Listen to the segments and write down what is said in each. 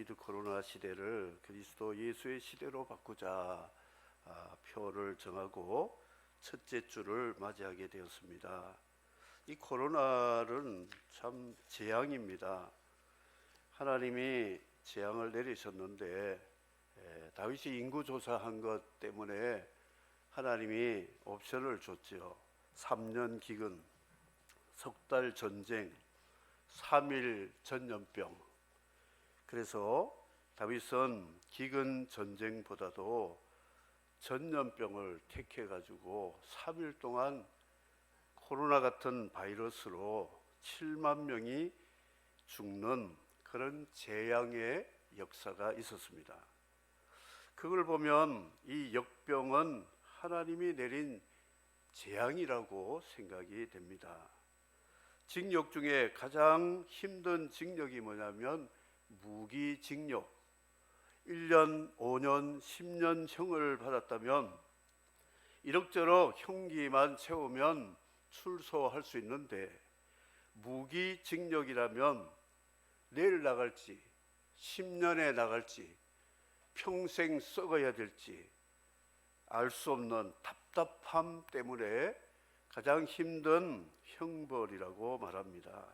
위드 코로나 시대를 그리스도 예수의 시대로 바꾸자 표를 정하고 첫째 주를 맞이하게 되었습니다. 이 코로나는 참 재앙입니다. 하나님이 재앙을 내리셨는데 다윗이 인구 조사한 것 때문에 하나님이 옵션을 줬죠. 3년 기근, 석 달 전쟁, 3일 전염병. 그래서 다윗은 기근 전쟁보다도 전염병을 택해가지고 3일 동안 코로나 같은 바이러스로 7만 명이 죽는 그런 재앙의 역사가 있었습니다. 그걸 보면 이 역병은 하나님이 내린 재앙이라고 생각이 됩니다. 징역 중에 가장 힘든 징역이 뭐냐면 무기징역. 1년, 5년, 10년 형을 받았다면 이럭저럭 형기만 채우면 출소할 수 있는데, 무기징역이라면 내일 나갈지 10년에 나갈지 평생 썩어야 될지 알 수 없는 답답함 때문에 가장 힘든 형벌이라고 말합니다.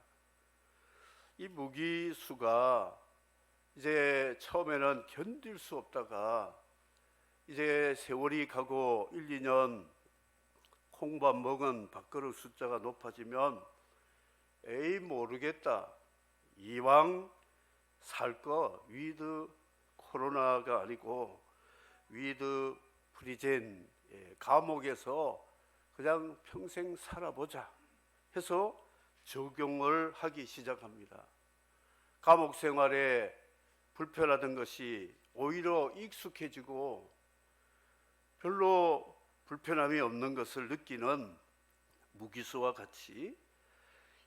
이 무기수가 이제 처음에는 견딜 수 없다가 이제 세월이 가고 1, 2년 콩밥 먹은 밥그릇 숫자가 높아지면 에이 모르겠다, 이왕 살 거 위드 코로나가 아니고 위드 프리젠, 감옥에서 그냥 평생 살아보자 해서 적용을 하기 시작합니다. 감옥 생활에 불편하던 것이 오히려 익숙해지고 별로 불편함이 없는 것을 느끼는 무기수와 같이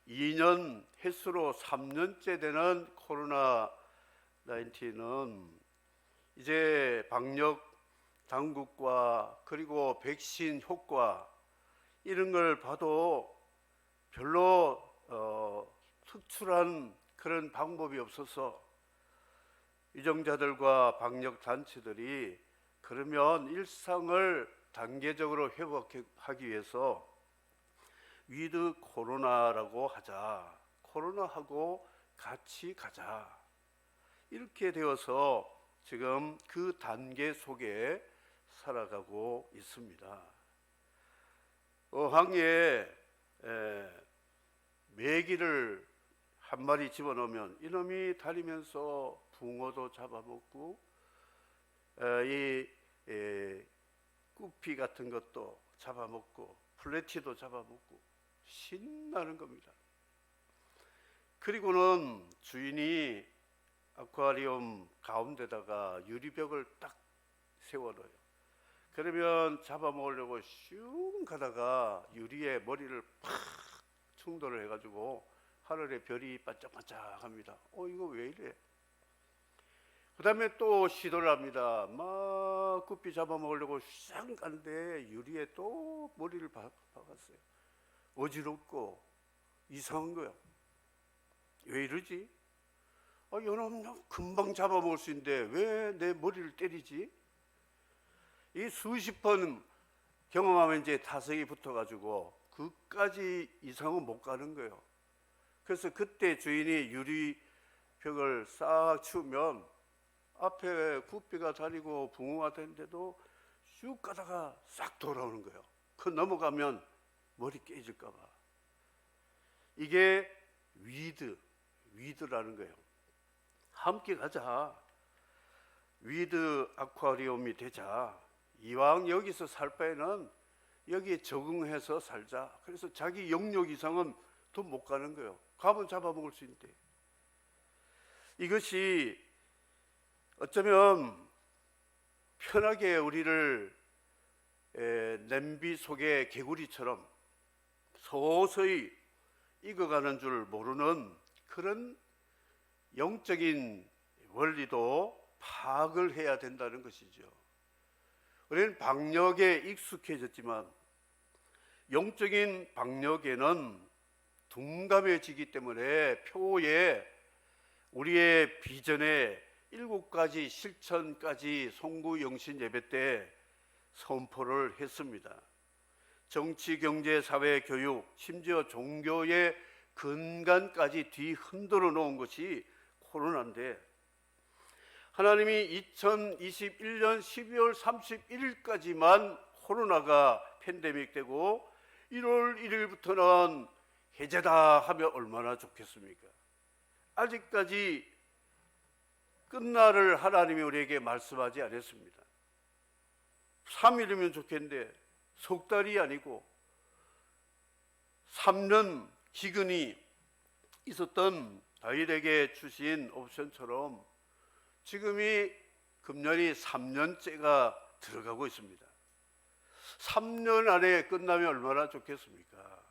2년 횟수로 3년째 되는 코로나 19는 이제 방역 당국과 그리고 백신 효과 이런 걸 봐도 별로 특출한 그런 방법이 없어서 유정자들과 방역 단체들이 그러면 일상을 단계적으로 회복하기 위해서 위드 코로나라고 하자, 코로나하고 같이 가자, 이렇게 되어서 지금 그 단계 속에 살아가고 있습니다. 어항에 메기를 한 마리 집어넣으면 이놈이 다니면서 붕어도 잡아먹고 이 구피 같은 것도 잡아먹고 플래티도 잡아먹고 신나는 겁니다. 그리고는 주인이 아쿠아리움 가운데다가 유리벽을 딱 세워놔요. 그러면 잡아먹으려고 슝 가다가 유리에 머리를 팍 충돌을 해가지고 하늘에 별이 반짝반짝합니다. 이거 왜 이래? 그 다음에 또 시도를 합니다. 막 구피 잡아먹으려고 싹 가는데 유리에 또 머리를 박았어요. 어지럽고 이상한 거야. 왜 이러지? 이놈 금방 잡아먹을 수 있는데 왜 내 머리를 때리지? 이 수십 번 경험하면 이제 타성이 붙어가지고 그까지 이상은 못 가는 거예요. 그래서 그때 주인이 유리벽을 싹 치우면 앞에 구피가 다니고 붕어가 되는데도 쭉 가다가 싹 돌아오는 거예요. 그 넘어가면 머리 깨질까 봐. 이게 위드라는 거예요. 함께 가자. 위드 아쿠아리움이 되자. 이왕 여기서 살 바에는 여기에 적응해서 살자. 그래서 자기 영역 이상은 더 못 가는 거예요. 가면 잡아먹을 수 있는데. 이것이 어쩌면 편하게 우리를 냄비 속의 개구리처럼 서서히 익어가는 줄 모르는 그런 영적인 원리도 파악을 해야 된다는 것이죠. 우리는 방역에 익숙해졌지만 영적인 방역에는 둔감해지기 때문에 표에 우리의 비전에 7가지 실천까지 송구영신 예배 때 선포를 했습니다. 정치, 경제, 사회, 교육, 심지어 종교의 근간까지 뒤흔들어 놓은 것이 코로나인데, 하나님이 2021년 12월 31일까지만 코로나가 팬데믹 되고 1월 1일부터는 해제다 하면 얼마나 좋겠습니까? 아직까지 끝날을 하나님이 우리에게 말씀하지 않았습니다. 3일이면 좋겠는데 석 달이 아니고 3년 기근이 있었던 다윗에게 주신 옵션처럼 지금이 금년이 3년째가 들어가고 있습니다. 3년 안에 끝나면 얼마나 좋겠습니까?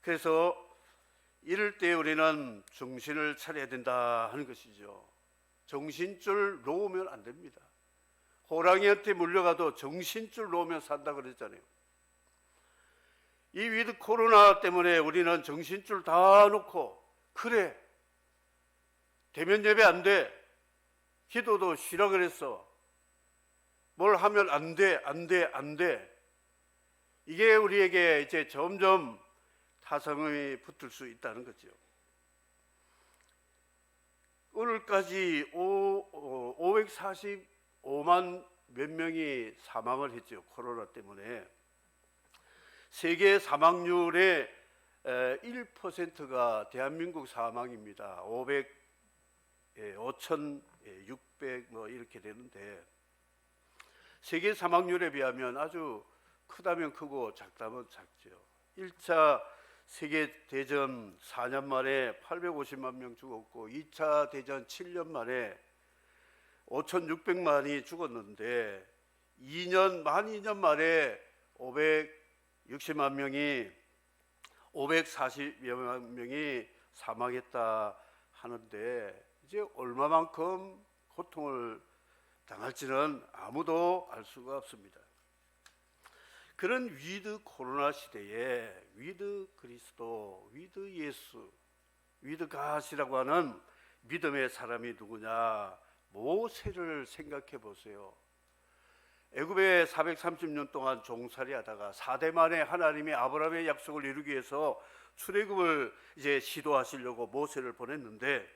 그래서 이럴 때 우리는 정신을 차려야 된다 하는 것이죠. 정신줄 놓으면 안 됩니다. 호랑이한테 물려가도 정신줄 놓으면 산다 그랬잖아요. 이 위드 코로나 때문에 우리는 정신줄 다 놓고, 그래, 대면 예배 안 돼, 기도도 쉬라 그랬어, 뭘 하면 안 돼, 안 돼, 안 돼. 이게 우리에게 이제 점점 타성이 붙을 수 있다는 거죠. 오늘까지 545만 몇 명이 사망을 했죠. 코로나 때문에. 세계 사망률의 1%가 대한민국 사망입니다. 5,600 뭐 이렇게 되는데, 세계 사망률에 비하면 아주 크다면 크고 작다면 작죠. 1차 세계대전 4년 만에 850만 명 죽었고, 2차 대전 7년 만에 5,600만이 죽었는데, 만 2년 만에 560만 명이, 540여 명이 사망했다 하는데, 이제 얼마만큼 고통을 당할지는 아무도 알 수가 없습니다. 그런 위드 코로나 시대에 위드 그리스도, 위드 예수, 위드 갓이라고 하는 믿음의 사람이 누구냐? 모세를 생각해 보세요. 애굽에 430년 동안 종살이 하다가 4대 만에 하나님이 아브라함의 약속을 이루기 위해서 출애굽을 이제 시도하시려고 모세를 보냈는데,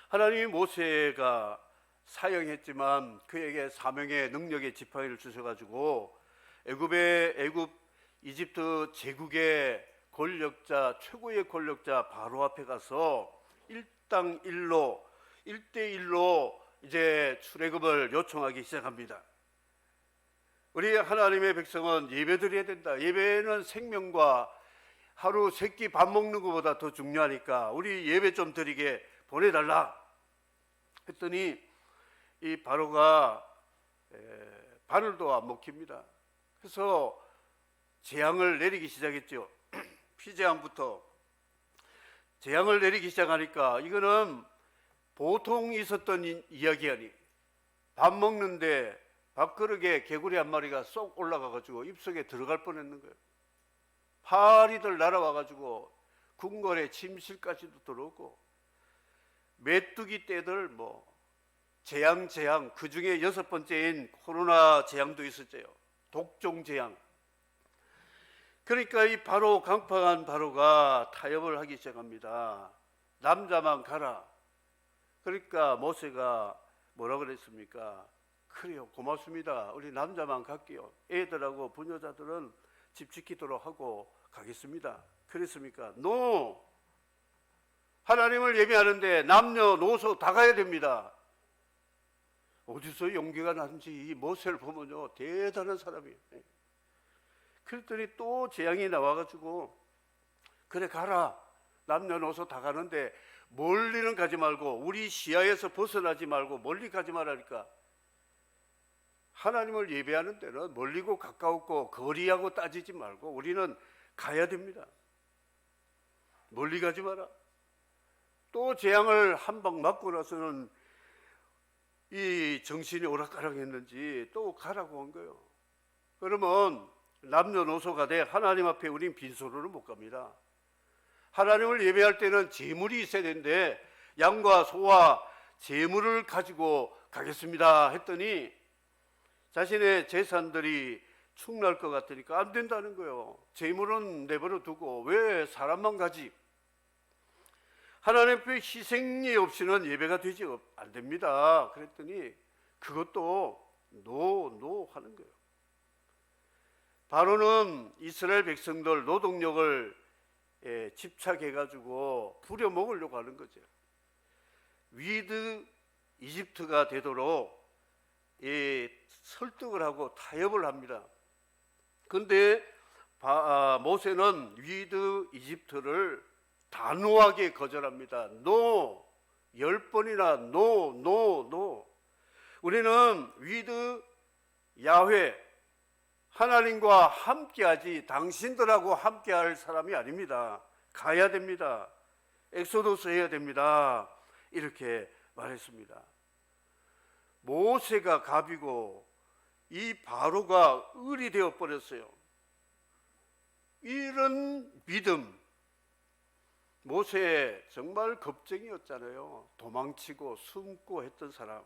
하나님이 모세가 사형했지만 그에게 사명의 능력의 지팡이를 주셔가지고 애굽 이집트 제국의 권력자, 최고의 권력자 바로 앞에 가서 일당 일로 1대1로 이제 출애굽을 요청하기 시작합니다. 우리 하나님의 백성은 예배드려야 된다. 예배는 생명과 하루 3끼 밥 먹는 것보다 더 중요하니까 우리 예배 좀 드리게 보내달라 했더니 이 바로가 바늘도 안 먹힙니다. 그래서 재앙을 내리기 시작했죠. 피재앙부터 재앙을 내리기 시작하니까 이거는 보통 있었던 이야기 아니. 밥 먹는데 밥그릇에 개구리 한 마리가 쏙 올라가가지고 입속에 들어갈 뻔했는 거예요. 파리들 날아와가지고 궁궐에 침실까지도 들어오고, 메뚜기 떼들 재앙 그 중에 6번째인 코로나 재앙도 있었죠. 독종 재앙. 그러니까 이 바로 강팍한 바로가 타협을 하기 시작합니다. 남자만 가라. 그러니까 모세가 뭐라 그랬습니까? 그래요, 고맙습니다. 우리 남자만 갈게요. 애들하고 부녀자들은 집 지키도록 하고 가겠습니다. 그랬습니까? 노! 하나님을 예배하는데 남녀노소 다 가야 됩니다. 어디서 용기가 나는지 이 모세를 보면요, 대단한 사람이에요. 그랬더니 또 재앙이 나와가지고, 그래 가라. 남녀노소 다 가는데 멀리는 가지 말고, 우리 시야에서 벗어나지 말고 멀리 가지 말라니까. 하나님을 예배하는 데는 멀리고 가까웠고 거리하고 따지지 말고 우리는 가야 됩니다. 멀리 가지 마라. 또 재앙을 한 방 맞고 나서는 이 정신이 오락가락했는지 또 가라고 한 거예요. 그러면 남녀노소가 돼 하나님 앞에 우린 빈손으로 못 갑니다. 하나님을 예배할 때는 제물이 있어야 되는데 양과 소와 재물을 가지고 가겠습니다 했더니 자신의 재산들이 축날 것 같으니까 안 된다는 거예요. 재물은 내버려 두고 왜 사람만 가지? 하나님 앞에 희생이 없이는 예배가 되지 안 됩니다. 그랬더니 그것도 노 하는 거예요. 바로는 이스라엘 백성들 노동력을 집착해가지고 부려먹으려고 하는 거죠. 위드 이집트가 되도록 설득을 하고 타협을 합니다. 그런데 모세는 위드 이집트를 단호하게 거절합니다. 노, 10번이나 노. 우리는 위드 야훼 하나님과 함께하지 당신들하고 함께할 사람이 아닙니다. 가야 됩니다. 엑소도스 해야 됩니다. 이렇게 말했습니다. 모세가 갑이고 이 바로가 을이 되어 버렸어요. 이런 믿음, 모세 정말 겁쟁이였잖아요. 도망치고 숨고 했던 사람,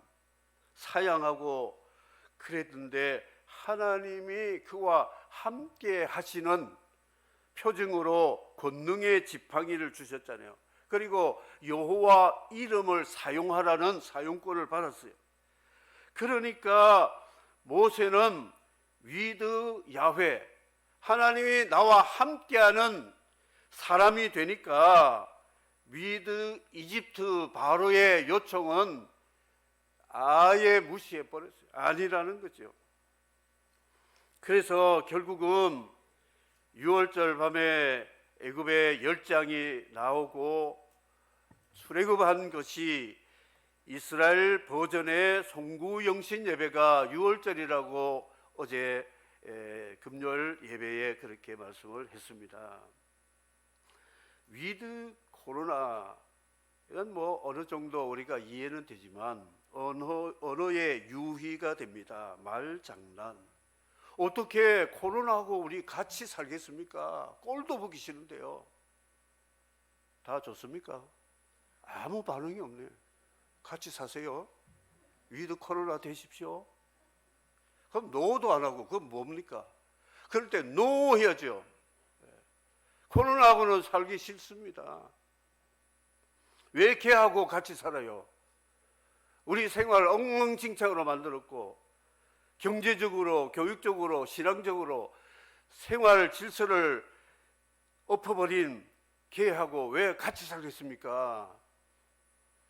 사양하고 그랬는데 하나님이 그와 함께 하시는 표징으로 권능의 지팡이를 주셨잖아요. 그리고 여호와 이름을 사용하라는 사용권을 받았어요. 그러니까 모세는 위드 야훼, 하나님이 나와 함께하는 사람이 되니까 위드 이집트 바로의 요청은 아예 무시해 버렸어요. 아니라는 거죠. 그래서 결국은 6월절 밤에 애굽의 열장이 나오고 출애굽한 것이 이스라엘 버전의 송구영신 예배가 6월절이라고 어제 금요일 예배에 그렇게 말씀을 했습니다. 위드 코로나, 이건 뭐 어느 정도 우리가 이해는 되지만 언어의 유희가 됩니다. 말장난. 어떻게 코로나하고 우리 같이 살겠습니까? 꼴도 보기 싫은데요. 다 좋습니까? 아무 반응이 없네요. 같이 사세요. 위드 코로나 되십시오. 그럼 노도 안 하고 그건 뭡니까? 그럴 때 노 해야죠. 코로나하고는 살기 싫습니다. 왜 걔하고 같이 살아요? 우리 생활 엉망진창으로 만들었고 경제적으로, 교육적으로, 신앙적으로 생활 질서를 엎어버린 걔하고 왜 같이 살겠습니까?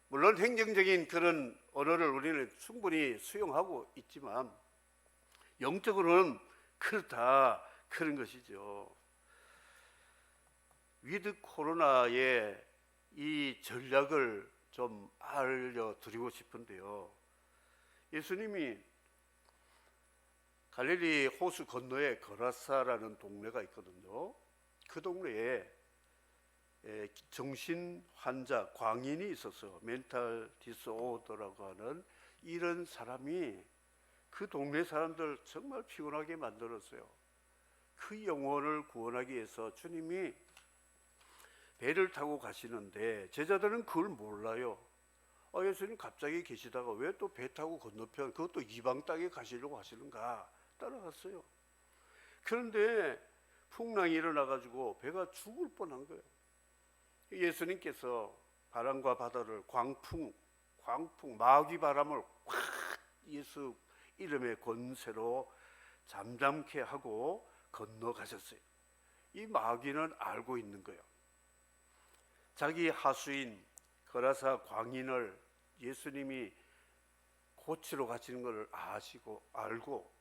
물론 행정적인 그런 언어를 우리는 충분히 수용하고 있지만 영적으로는 그렇다, 그런 것이죠. 위드 코로나의 이 전략을 좀 알려드리고 싶은데요. 예수님이 갈릴리 호수 건너에 거라사라는 동네가 있거든요. 그 동네에 정신 환자, 광인이 있어서 멘탈 디스오더라고 하는 이런 사람이 그 동네 사람들 정말 피곤하게 만들었어요. 그 영혼을 구원하기 위해서 주님이 배를 타고 가시는데 제자들은 그걸 몰라요. 예수님 갑자기 계시다가 왜 또 배 타고 건너편, 그것도 이방 땅에 가시려고 하시는가 따라갔어요. 그런데 풍랑이 일어나가지고 배가 죽을 뻔한 거예요. 예수님께서 바람과 바다를 광풍, 마귀 바람을 확 예수 이름의 권세로 잠잠케 하고 건너가셨어요. 이 마귀는 알고 있는 거예요. 자기 하수인 거라사 광인을 예수님이 고치러 가시는 것을 알고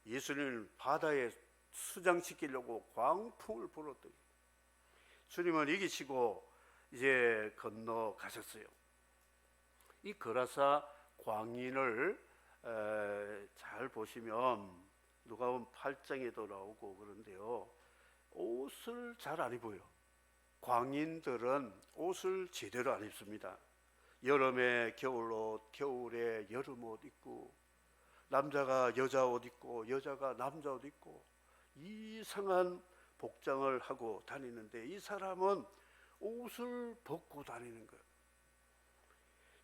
예수님을 바다에 수장시키려고 광풍을 불었더니 주님은 이기시고 이제 건너가셨어요. 이 거라사 광인을 잘 보시면 누가복음 8장에도 나오고 그런데요, 옷을 잘 안 입어요. 광인들은 옷을 제대로 안 입습니다. 여름에 겨울옷, 겨울에 여름옷 입고, 남자가 여자 옷 입고 여자가 남자 옷 입고 이상한 복장을 하고 다니는데 이 사람은 옷을 벗고 다니는 거예요.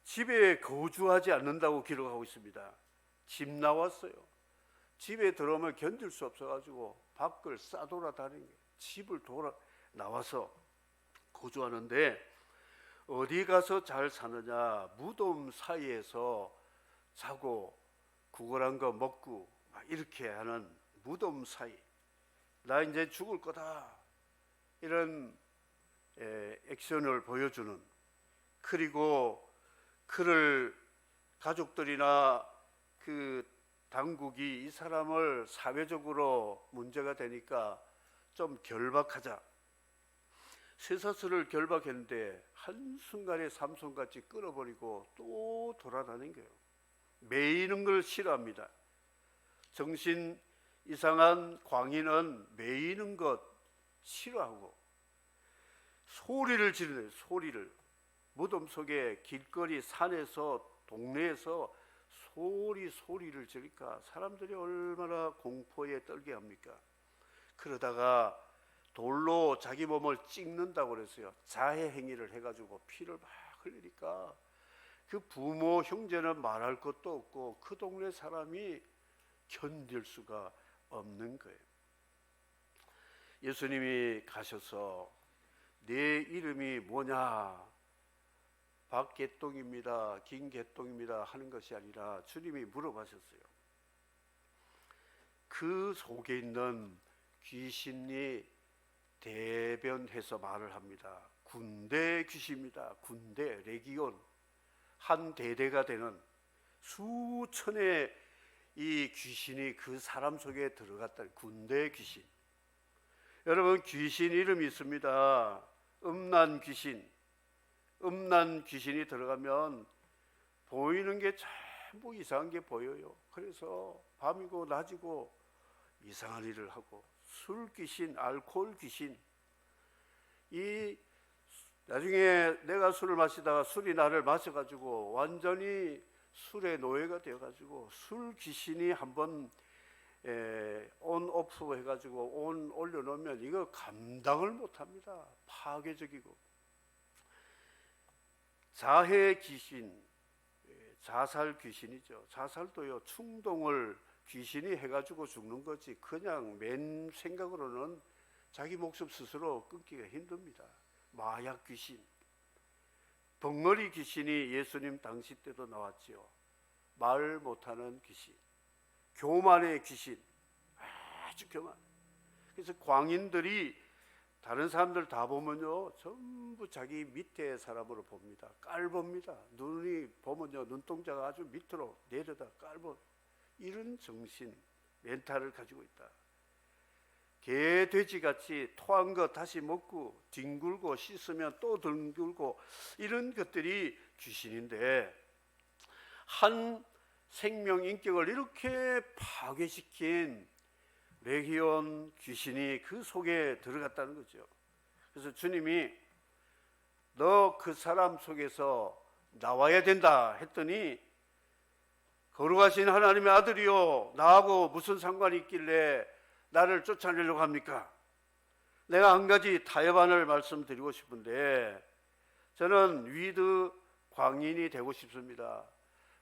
집에 거주하지 않는다고 기록하고 있습니다. 집 나왔어요. 집에 들어오면 견딜 수 없어가지고 밖을 싸돌아다니는 게 집을 돌아 나와서 거주하는데, 어디 가서 잘 사느냐? 무덤 사이에서 자고 구걸한 거 먹고 막 이렇게 하는 무덤 사이. 나 이제 죽을 거다, 이런 액션을 보여주는. 그리고 그를 가족들이나 그 당국이 이 사람을 사회적으로 문제가 되니까 좀 결박하자. 쇠사슬을 결박했는데 한순간에 삼손같이 끌어버리고 또 돌아다닌 거예요. 매이는 걸 싫어합니다. 정신 이상한 광인은 매이는 것 싫어하고 소리를 지르는, 소리를. 무덤 속에 길거리, 산에서, 동네에서 소리를 지르니까 사람들이 얼마나 공포에 떨게 합니까? 그러다가 돌로 자기 몸을 찍는다고 그랬어요. 자해 행위를 해가지고 피를 막 흘리니까 그 부모, 형제는 말할 것도 없고 그 동네 사람이 견딜 수가 없는 거예요. 예수님이 가셔서 내 이름이 뭐냐? 박개똥입니다, 김개똥입니다 하는 것이 아니라 주님이 물어보셨어요. 그 속에 있는 귀신이 대변해서 말을 합니다. 군대 귀신입니다. 군대, 레기온. 한 대대가 되는 수천의 이 귀신이 그 사람 속에 들어갔다. 군대 귀신. 여러분, 귀신 이름이 있습니다. 음란 귀신. 음란 귀신이 들어가면 보이는 게 전부 이상한 게 보여요. 그래서 밤이고 낮이고 이상한 일을 하고, 술 귀신, 알코올 귀신. 이 나중에 내가 술을 마시다가 술이 나를 마셔가지고 완전히 술의 노예가 되어가지고 술 귀신이 한번 온 오프 해가지고 온 올려놓으면 이거 감당을 못합니다. 파괴적이고. 자해 귀신, 자살 귀신이죠. 자살도요, 충동을 귀신이 해가지고 죽는 거지 그냥 맨 생각으로는 자기 목숨 스스로 끊기가 힘듭니다. 마약 귀신, 벙어리 귀신이 예수님 당시 때도 나왔지요. 말 못하는 귀신, 교만의 귀신, 아주 교만. 그래서 광인들이 다른 사람들 다 보면요 전부 자기 밑에 사람으로 봅니다. 깔봅니다. 눈이 보면요 눈동자가 아주 밑으로 내려다 깔보. 이런 정신, 멘탈을 가지고 있다. 개, 돼지같이 토한 거 다시 먹고 뒹굴고 씻으면 또 뒹굴고, 이런 것들이 귀신인데, 한 생명 인격을 이렇게 파괴시킨 레기온 귀신이 그 속에 들어갔다는 거죠. 그래서 주님이 너 그 사람 속에서 나와야 된다 했더니, 거룩하신 하나님의 아들이요, 나하고 무슨 상관이 있길래 나를 쫓아내려고 합니까? 내가 한 가지 타협안을 말씀드리고 싶은데, 저는 위드 광인이 되고 싶습니다.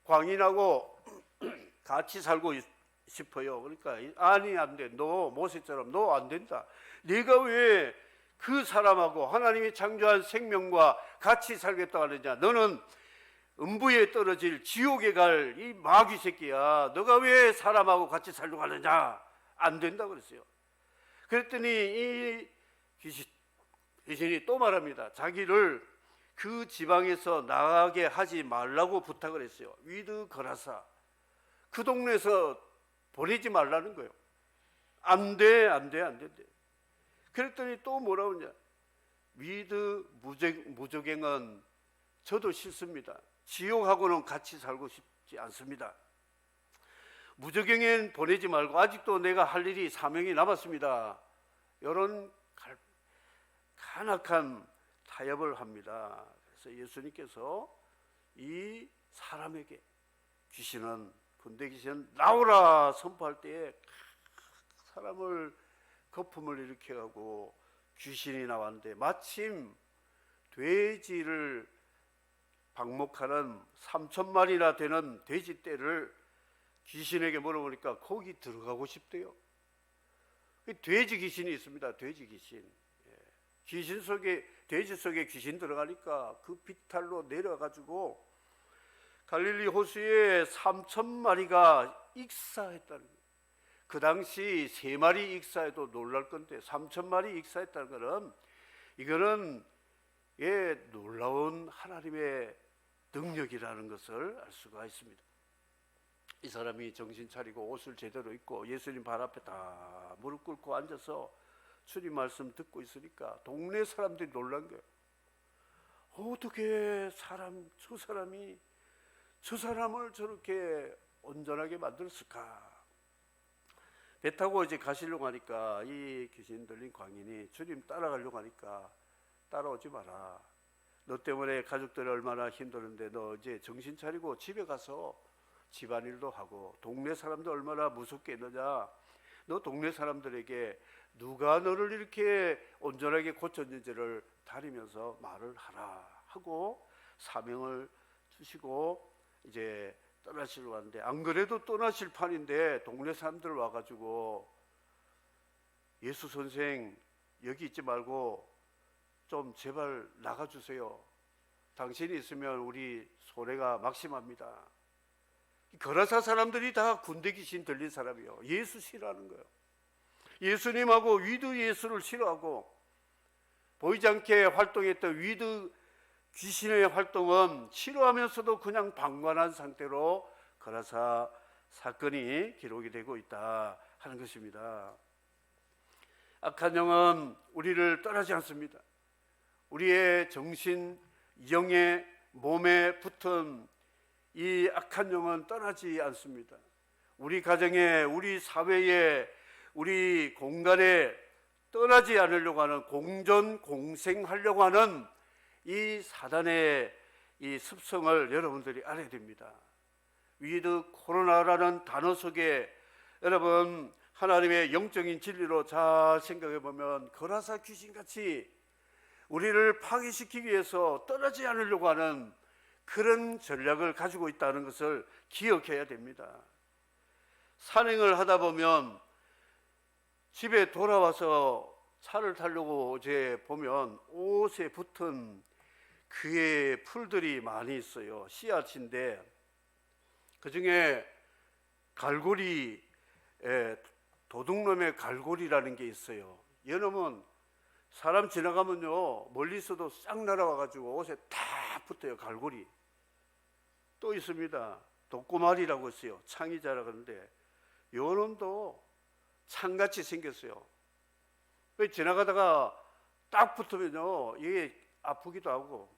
광인하고 같이 살고 싶어요. 그러니까 아니 안 돼. 너 모세처럼 너 안 된다. 네가 왜 그 사람하고 하나님이 창조한 생명과 같이 살겠다고 하느냐? 너는 음부에 떨어질 지옥에 갈 이 마귀 새끼야. 너가 왜 사람하고 같이 살려고 하느냐? 안 된다고 그랬어요. 그랬더니 이 귀신이 또 말합니다. 자기를 그 지방에서 나가게 하지 말라고 부탁을 했어요. 위드 거라사, 그 동네에서 보내지 말라는 거예요. 안 돼, 안 돼, 안 된대. 그랬더니 또 뭐라고 하냐? 위드 무적행은 저도 싫습니다. 지옥하고는 같이 살고 싶지 않습니다. 무적행엔 보내지 말고 아직도 내가 할 일이 사명이 남았습니다. 이런 간악한 타협을 합니다. 그래서 예수님께서 이 사람에게 귀신은, 군대 귀신은 나오라 선포할 때에 사람을 거품을 일으켜가고 귀신이 나왔는데, 마침 돼지를 방목하는 3,000마리나 되는 돼지떼를 귀신에게 물어보니까 거기 들어가고 싶대요. 돼지 귀신이 있습니다. 돼지 귀신. 귀신 속에, 돼지 속에 귀신 들어가니까 그 비탈로 내려가지고 갈릴리 호수에 3,000마리가 익사했다는 거예요. 그 당시 3마리 익사해도 놀랄 건데 3,000마리 익사했다는 것은, 이거는 놀라운 하나님의 능력이라는 것을 알 수가 있습니다. 이 사람이 정신 차리고 옷을 제대로 입고 예수님 발 앞에 다 무릎 꿇고 앉아서 주님 말씀 듣고 있으니까 동네 사람들이 놀란 거예요. 어떻게 저 사람이 저 사람을 저렇게 온전하게 만들었을까? 배 타고 이제 가시려고 하니까 이 귀신 들린 광인이 주님 따라가려고 하니까 따라오지 마라. 너 때문에 가족들이 얼마나 힘드는데 너 이제 정신 차리고 집에 가서 집안일도 하고, 동네 사람들 얼마나 무섭게 있느냐. 너 동네 사람들에게 누가 너를 이렇게 온전하게 고쳤는지를 다니면서 말을 하라 하고 사명을 주시고 이제 떠나시려고 하는데, 안 그래도 떠나실 판인데 동네 사람들 와가지고 예수 선생 여기 있지 말고 좀 제발 나가주세요. 당신이 있으면 우리 손해가 막심합니다. 거라사 사람들이 다 군대 귀신 들린 사람이요. 예수 싫어하는 거예요. 예수님하고 위드 예수를 싫어하고, 보이지 않게 활동했던 위드 귀신의 활동은 싫어하면서도 그냥 방관한 상태로 거라사 사건이 기록이 되고 있다 하는 것입니다. 악한 영은 우리를 떠나지 않습니다. 우리의 정신, 영의 몸에 붙은 이 악한 영은 떠나지 않습니다. 우리 가정에, 우리 사회에, 우리 공간에 떠나지 않으려고 하는, 공존공생하려고 하는 이 사단의 이 습성을 여러분들이 알아야 됩니다. 위드 코로나라는 단어 속에 여러분 하나님의 영적인 진리로 잘 생각해 보면 거라사 귀신같이 우리를 파괴시키기 위해서 떠나지 않으려고 하는 그런 전략을 가지고 있다는 것을 기억해야 됩니다. 산행을 하다 보면 집에 돌아와서 차를 타려고 이제 보면 옷에 붙은 그의 풀들이 많이 있어요. 씨앗인데 그 중에 갈고리, 도둑놈의 갈고리라는 게 있어요. 이놈은 사람 지나가면요 멀리서도 싹 날아와가지고 옷에 다 붙어요. 갈고리. 또 있습니다. 독고마리라고 있어요. 창이자라 그러는데 요 놈도 창같이 생겼어요. 지나가다가 딱 붙으면요 이게 아프기도 하고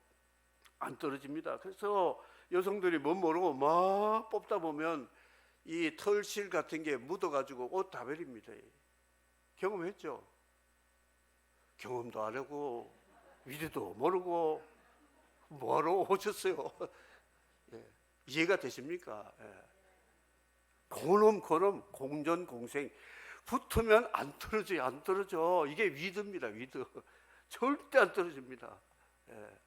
안 떨어집니다. 그래서 여성들이 못 모르고 막 뽑다 보면 이 털실 같은 게 묻어가지고 옷 다 버립니다. 경험했죠? 경험도 안 하고 위대도 모르고 뭐하러 오셨어요? 예. 이해가 되십니까? 예. 그놈 공전공생 붙으면 안 떨어져요. 안 떨어져. 이게 위드입니다. 위드. 절대 안 떨어집니다. 예.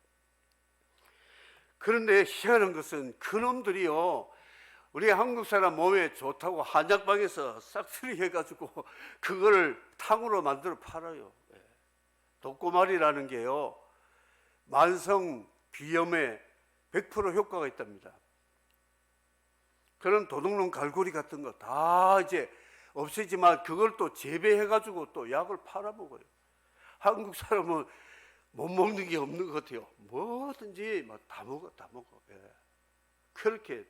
그런데 희한한 것은 그놈들이요 우리 한국 사람 몸에 좋다고 한약방에서 싹쓸이 해가지고 그걸 탕으로 만들어 팔아요. 예. 독고마리라는 게요 만성 비염에 100% 효과가 있답니다. 그런 도둑놈 갈고리 같은 거 다 이제 없애지만 그걸 또 재배해가지고 또 약을 팔아먹어요. 한국 사람은 못 먹는 게 없는 것 같아요. 뭐든지 막 다 먹어. 예. 그렇게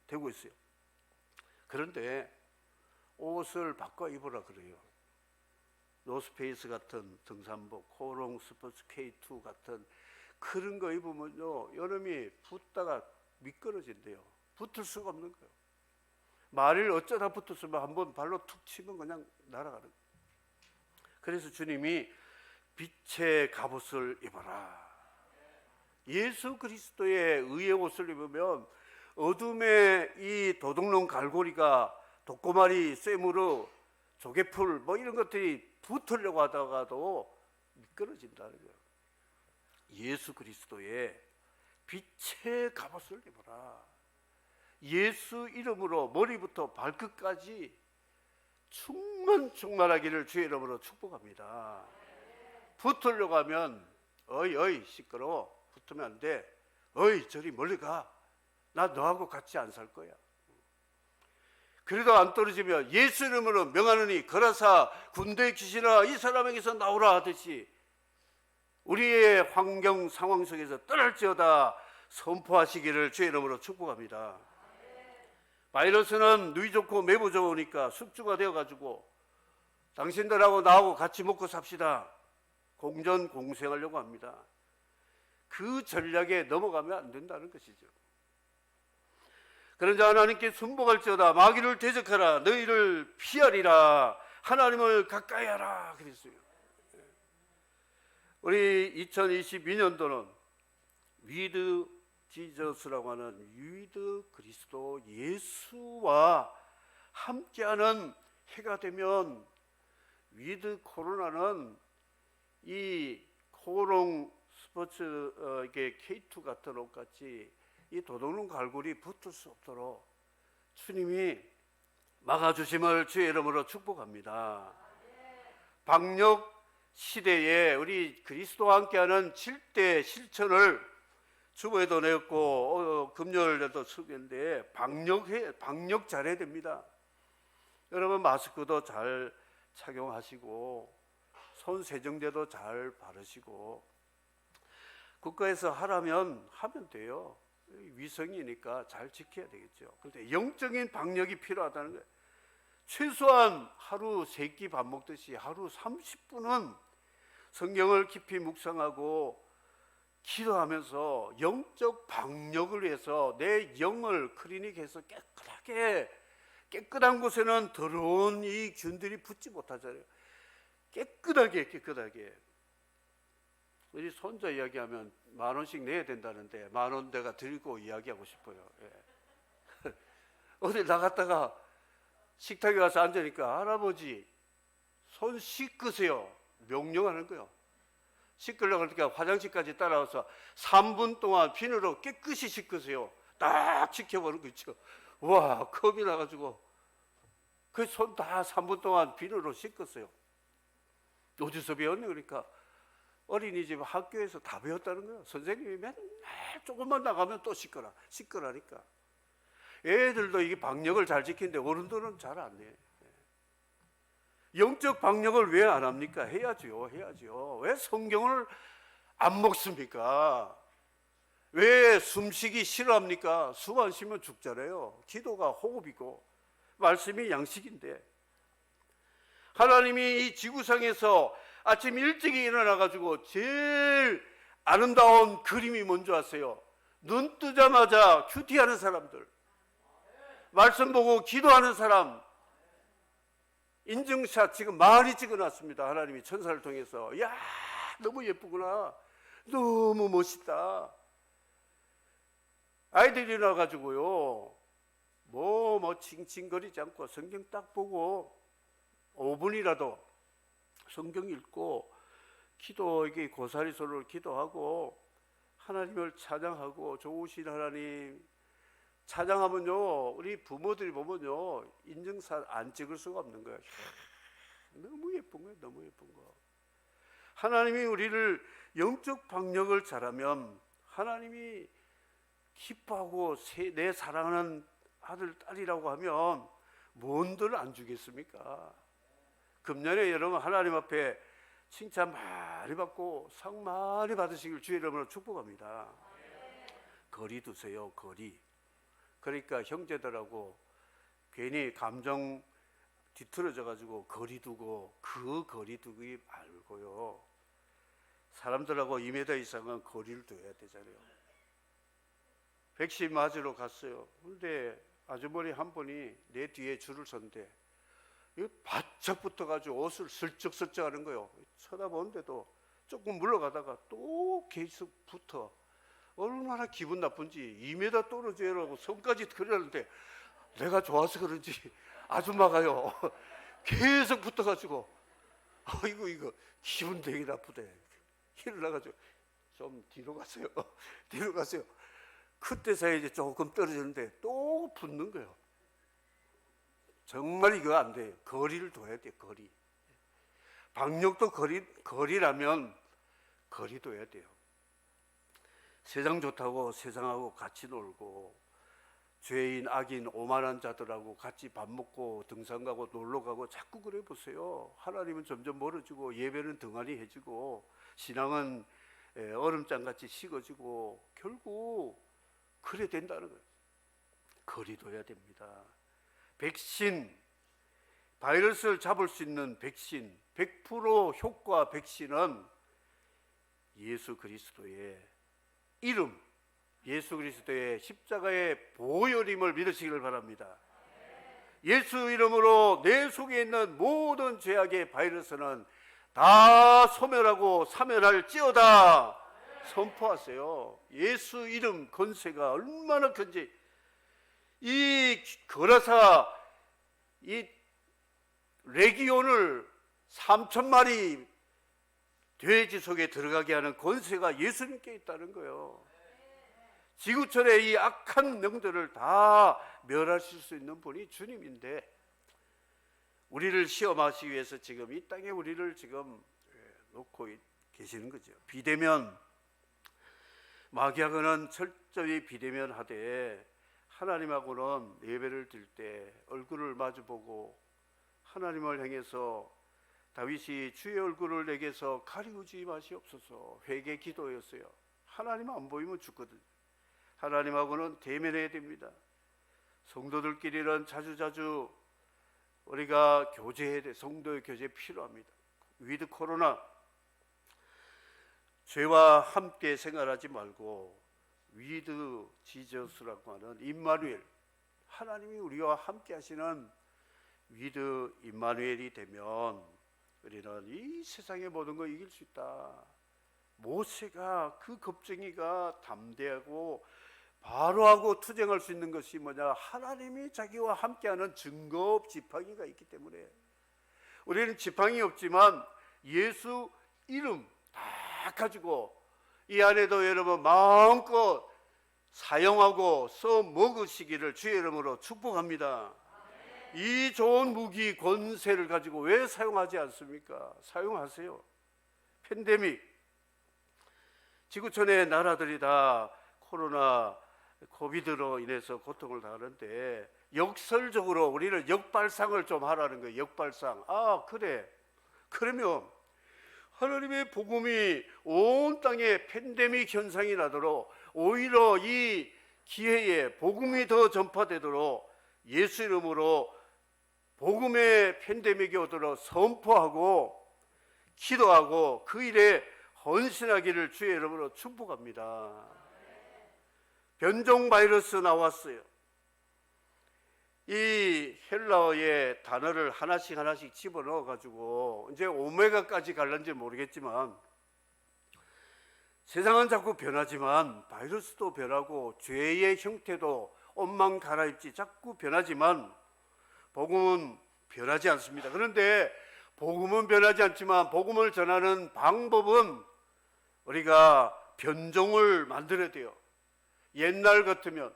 되고 있어요. 그런데 옷을 바꿔 입으라 그래요. 노스페이스 같은 등산복, 코롱 스포츠 K2 같은 그런 거 입으면요 여름이 붓다가 미끄러진대요. 붙을 수가 없는 거예요. 말을 어쩌다 붙었으면 한번 발로 툭 치면 그냥 날아가는 거예요. 그래서 주님이 빛의 갑옷을 입어라. 예수 그리스도의 의의 옷을 입으면 어둠의 이 도둑놈 갈고리가 독고마리, 쇠무르, 조개풀 뭐 이런 것들이 붙으려고 하다가도 미끄러진다는 거예요. 예수 그리스도의 빛의 갑옷을 입어라. 예수 이름으로 머리부터 발끝까지 충만하기를 주의 이름으로 축복합니다. 붙으려고 하면 어이 시끄러워, 붙으면 안 돼. 어이 저리 멀리 가. 나 너하고 같이 안 살 거야. 그래도 안 떨어지면 예수 이름으로 명하느니 거라사 군대 귀신아 이 사람에게서 나오라 하듯이 우리의 환경 상황 속에서 떠날지어다 선포하시기를 주의 이름으로 축복합니다. 바이러스는 누이 좋고 매부 좋으니까 숙주가 되어가지고 당신들하고 나하고 같이 먹고 삽시다. 공전공생하려고 합니다. 그 전략에 넘어가면 안 된다는 것이죠. 그러자 하나님께 순복할지어다 마귀를 대적하라 너희를 피하리라 하나님을 가까이 하라 그랬어요. 우리 2022년도는 위드 지저스라고 하는 위드 그리스도 예수와 함께하는 해가 되면 위드 코로나는 이 코롱 스포츠 이게 K2 같은 옷 같이 이 도둑놈 갈고리 붙을 수 없도록 주님이 막아주심을 주의 이름으로 축복합니다. 방역 시대에 우리 그리스도와 함께하는 7대 실천을 주보에도 내었고 금요일에도 쓰겠는데 방역 잘해야 됩니다. 여러분 마스크도 잘 착용하시고 손 세정제도 잘 바르시고 국가에서 하라면 하면 돼요. 위성이니까 잘 지켜야 되겠죠. 그런데 영적인 방역이 필요하다는 거예요. 최소한 하루 3끼 밥 먹듯이 하루 30분은 성경을 깊이 묵상하고 기도하면서 영적 방역을 위해서 내 영을 클리닉해서 깨끗한 곳에는 더러운 이 균들이 붙지 못하잖아요. 깨끗하게 우리 손자 이야기하면 10,000원씩 내야 된다는데 10,000원 내가 들고 이야기하고 싶어요. 예. 어디 나갔다가 식탁에 가서 앉으니까 할아버지 손 씻으세요. 명령하는 거예요. 씻으려고 하니까 화장실까지 따라와서 3분 동안 비누로 깨끗이 씻으세요. 딱 지켜보는 거 있죠. 와 겁이 나가지고 그 손 다 3분 동안 비누로 씻었어요. 어디서 배웠니? 그러니까 어린이집 학교에서 다 배웠다는 거예요. 선생님이 맨날 조금만 나가면 또 씻거라니까. 애들도 이게 방역을 잘 지키는데 어른들은 잘 안 해. 영적 방역을 왜 안 합니까? 해야죠. 왜 성경을 안 먹습니까? 왜 숨쉬기 싫어합니까? 숨 안 쉬면 죽잖아요. 기도가 호흡이고 말씀이 양식인데 하나님이 이 지구상에서 아침 일찍이 일어나가지고 제일 아름다운 그림이 뭔지 아세요? 눈 뜨자마자 큐티하는 사람들, 말씀 보고 기도하는 사람, 인증샷 지금 많이 찍어놨습니다. 하나님이 천사를 통해서. 야 너무 예쁘구나, 너무 멋있다. 아이들이 일어나가지고요 뭐 칭칭거리지 않고 성경 딱 보고 5분이라도 성경 읽고 기도, 이게 고사리 소리를 기도하고 하나님을 찬양하고 좋으신 하나님 찬양하면요 우리 부모들이 보면요 인증샷 안 찍을 수가 없는 거예요. 너무 예쁜 거예요. 너무 예쁜 거. 하나님이 우리를 영적 방역을 잘하면 하나님이 기뻐하고 내 사랑하는 아들 딸이라고 하면 뭔들 안 주겠습니까? 금년에 여러분 하나님 앞에 칭찬 많이 받고 상 많이 받으시길 주의 이름으로 축복합니다. 거리 두세요. 거리. 그러니까 형제들하고 괜히 감정 뒤틀어져 가지고 거리 두고 그 거리 두기 말고요 사람들하고 2m 이상은 거리를 둬야 되잖아요. 백신 맞으러 갔어요. 근데 아주머니 한 분이 내 뒤에 줄을 섰는데 바짝 붙어가지고 옷을 슬쩍슬쩍 하는 거예요. 쳐다보는데도 조금 물러가다가 또 계속 붙어. 얼마나 기분 나쁜지 2m 떨어져라고 손까지 그러는데 내가 좋아서 그런지 아줌마가요 계속 붙어가지고 이거 기분 되게 나쁘대. 일어나가지고 좀 뒤로 가세요. 뒤로 가세요. 그때 사이 이제 조금 떨어졌는데 또 붙는 거예요. 정말 이거 안 돼요. 거리를 둬야 돼요. 거리. 방역도 거리라면 거리 둬야 돼요. 세상 좋다고 세상하고 같이 놀고, 죄인 악인 오만한 자들하고 같이 밥 먹고 등산 가고 놀러 가고 자꾸 그래 보세요. 하나님은 점점 멀어지고 예배는 등한히 해지고 신앙은 얼음장같이 식어지고 결국 그래 된다는 거예요. 거리 둬야 됩니다. 백신, 바이러스를 잡을 수 있는 백신, 100% 효과 백신은 예수 그리스도의 이름, 예수 그리스도의 십자가의 보혈임을 믿으시기를 바랍니다. 예수 이름으로 내 속에 있는 모든 죄악의 바이러스는 다 소멸하고 사멸할지어다 선포하세요. 예수 이름 권세가 얼마나 큰지. 이 거라사 이 레기온을 3,000마리 돼지 속에 들어가게 하는 권세가 예수님께 있다는 거예요. 지구촌의 이 악한 영들을 다 멸하실 수 있는 분이 주님인데, 우리를 시험하시기 위해서 지금 이 땅에 우리를 지금 놓고 계시는 거죠. 비대면, 마귀하고는 철저히 비대면하되 하나님하고는 예배를 드릴 때 얼굴을 마주보고 하나님을 향해서 다윗이 주의 얼굴을 내게서 가리우지 마시옵소서 회개 기도였어요. 하나님 안 보이면 죽거든. 하나님하고는 대면해야 됩니다. 성도들끼리는 자주자주 우리가 교제해야 돼. 성도의 교제 필요합니다. 위드 코로나, 죄와 함께 생활하지 말고 위드 지저스라고 하는 임마누엘, 하나님이 우리와 함께 하시는 위드 임마누엘이 되면 우리는 이 세상의 모든 걸 이길 수 있다. 모세가 그 겁쟁이가 담대하고 바로 하고 투쟁할 수 있는 것이 뭐냐? 하나님이 자기와 함께하는 증거 지팡이가 있기 때문에. 우리는 지팡이 없지만 예수 이름 다 가지고 이 안에도 여러분 마음껏 사용하고 써먹으시기를 주의 이름으로 축복합니다. 이 좋은 무기 권세를 가지고 왜 사용하지 않습니까? 사용하세요. 팬데믹, 지구촌의 나라들이 다 코로나 코비드로 인해서 고통을 당하는데 역설적으로 우리는 역발상을 좀 하라는 거예요. 역발상. 아 그래, 그러면 하나님의 복음이 온 땅에 팬데믹 현상이 나도록, 오히려 이 기회에 복음이 더 전파되도록 예수 이름으로 복음의 팬데믹이 오도록 선포하고 기도하고 그 일에 헌신하기를 주의 이름으로 축복합니다. 변종 바이러스 나왔어요. 이 헬라어의 단어를 하나씩 집어넣어 가지고 이제 오메가까지 갈는지 모르겠지만, 세상은 자꾸 변하지만 바이러스도 변하고 죄의 형태도 옷만 갈아입지 자꾸 변하지만 복음은 변하지 않습니다. 그런데 복음은 변하지 않지만 복음을 전하는 방법은 우리가 변종을 만들어야 돼요. 옛날 같으면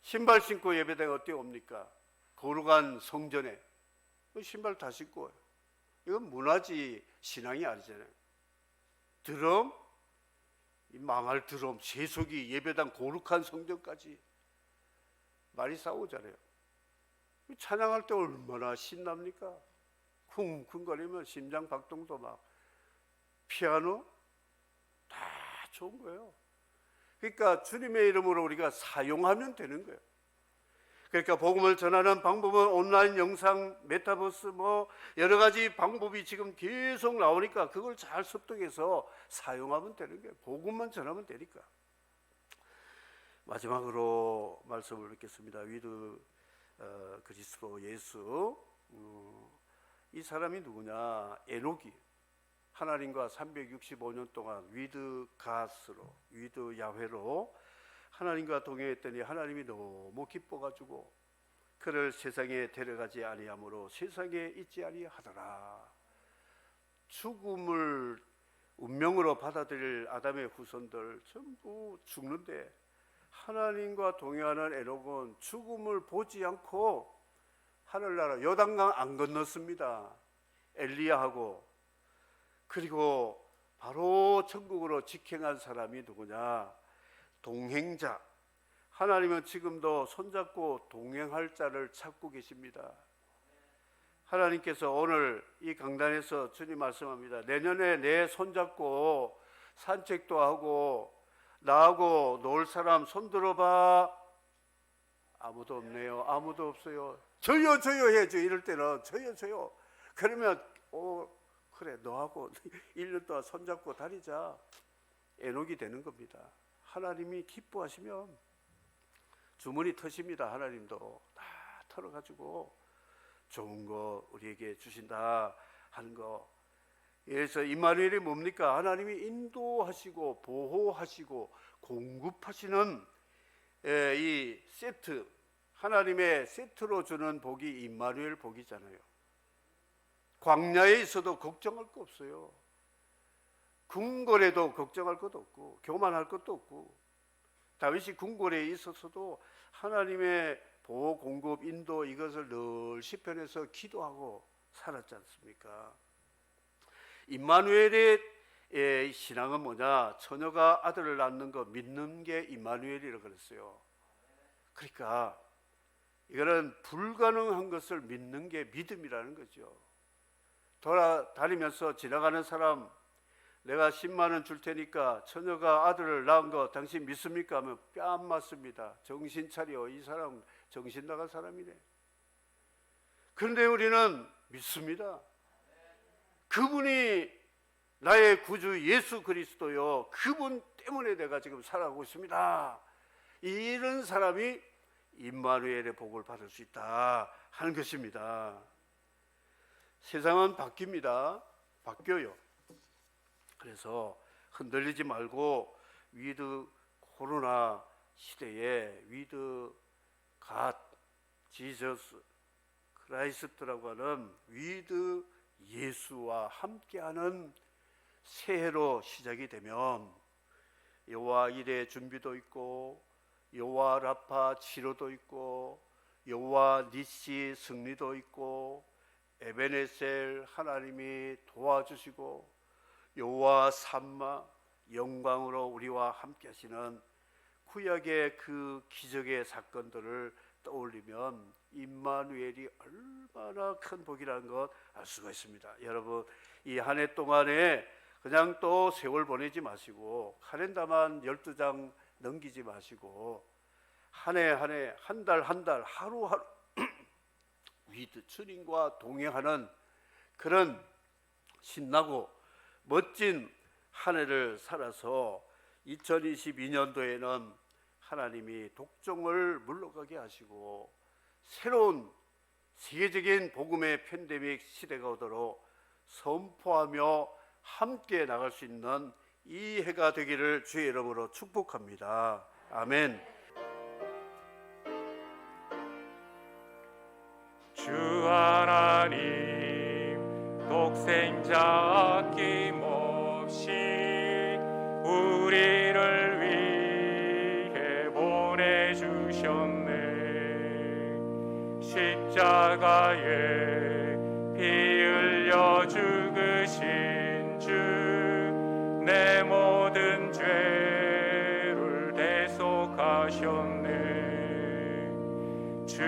신발 신고 예배당에 어떻게 옵니까? 거룩한 성전에 신발 다 신고 와요. 이건 문화지 신앙이 아니잖아요. 드럼, 이 망할 드럼, 세속이 예배당 거룩한 성전까지 말이 싸우잖아요. 찬양할 때 얼마나 신납니까? 쿵쿵거리면 심장 박동도 막, 피아노 다 좋은 거예요. 그러니까 주님의 이름으로 우리가 사용하면 되는 거예요. 그러니까 복음을 전하는 방법은 온라인 영상, 메타버스 뭐 여러 가지 방법이 지금 계속 나오니까 그걸 잘 습득해서 사용하면 되는 거예요. 복음만 전하면 되니까. 마지막으로 말씀을 읽겠습니다. 위드 그리스도 예수. 이 사람이 누구냐? 에녹이 하나님과 365년 동안 위드 갓으로, 위드 야훼로 하나님과 동행했더니 하나님이 너무 기뻐가지고 그를 세상에 데려가지 아니하므로 세상에 있지 아니하더라. 죽음을 운명으로 받아들일 아담의 후손들 전부 죽는데 하나님과 동행하는 에녹은 죽음을 보지 않고 하늘나라 요단강 안 건넜습니다. 엘리야하고. 그리고 바로 천국으로 직행한 사람이 누구냐? 동행자. 하나님은 지금도 손잡고 동행할 자를 찾고 계십니다. 하나님께서 오늘 이 강단에서 주님 말씀합니다. 내년에 내 손잡고 산책도 하고 나하고 놀 사람 손 들어봐. 아무도 없네요. 아무도 없어요. 저요 저요 해야죠. 이럴 때는 저요 저요. 그러면 그래 너하고 1년 동안 손잡고 다니자. 에녹이 되는 겁니다. 하나님이 기뻐하시면 주머니 터십니다. 하나님도 다 털어가지고 좋은 거 우리에게 주신다 하는 거. 그래서 임마누엘이 뭡니까? 하나님이 인도하시고 보호하시고 공급하시는 이 세트, 하나님의 세트로 주는 복이 임마누엘 복이잖아요. 광야에 있어도 걱정할 거 없어요. 궁궐에도 걱정할 것도 없고 교만할 것도 없고, 다윗이 궁궐에 있었어도 하나님의 보호, 공급, 인도 이것을 늘 시편에서 기도하고 살았지 않습니까? 임마누엘의 신앙은 뭐냐? 처녀가 아들을 낳는 거 믿는 게 임마누엘이라고 그랬어요. 그러니까 이거는 불가능한 것을 믿는 게 믿음이라는 거죠. 돌아다니면서 지나가는 사람, 내가 10만 원 줄 테니까 처녀가 아들을 낳은 거 당신 믿습니까? 하면 뺨 맞습니다. 정신 차려. 이 사람 정신 나간 사람이네. 그런데 우리는 믿습니다. 그분이 나의 구주 예수 그리스도요. 그분 때문에 내가 지금 살아가고 있습니다. 이런 사람이 임마누엘의 복을 받을 수 있다 하는 것입니다. 세상은 바뀝니다. 바뀌어요. 그래서 흔들리지 말고 위드 코로나 시대에 위드 갓 지저스 크라이스트라고 하는 위드 예수와 함께하는 새해로 시작이 되면 여호와 일의 준비도 있고 여호와 라파 치료도 있고 여호와 니시 승리도 있고 에베네셀 하나님이 도와주시고 여호와 삼마 영광으로 우리와 함께 하시는 구약의 그 기적의 사건들을 떠올리면 임마누엘이 얼마나 큰 복이라는 것 알 수가 있습니다. 여러분, 이 한 해 동안에 그냥 또 세월 보내지 마시고 카렌다만 12장 넘기지 마시고 한 해 한 해 한 달 한 달 하루하루 위드 주님과 동행하는 그런 신나고 멋진 한 해를 살아서 2022년도에는 하나님이 독종을 물러가게 하시고 새로운 세계적인 복음의 팬데믹 시대가 오도록 선포하며 함께 나갈 수 있는 이 해가 되기를 주의 이름으로 축복합니다. 아멘. 주 하나님 독생자 아낌없이 우리를 위해 보내주셨네. 십자가에 피 흘려 죽으신 주 내 모든 죄를 대속하셨네. 주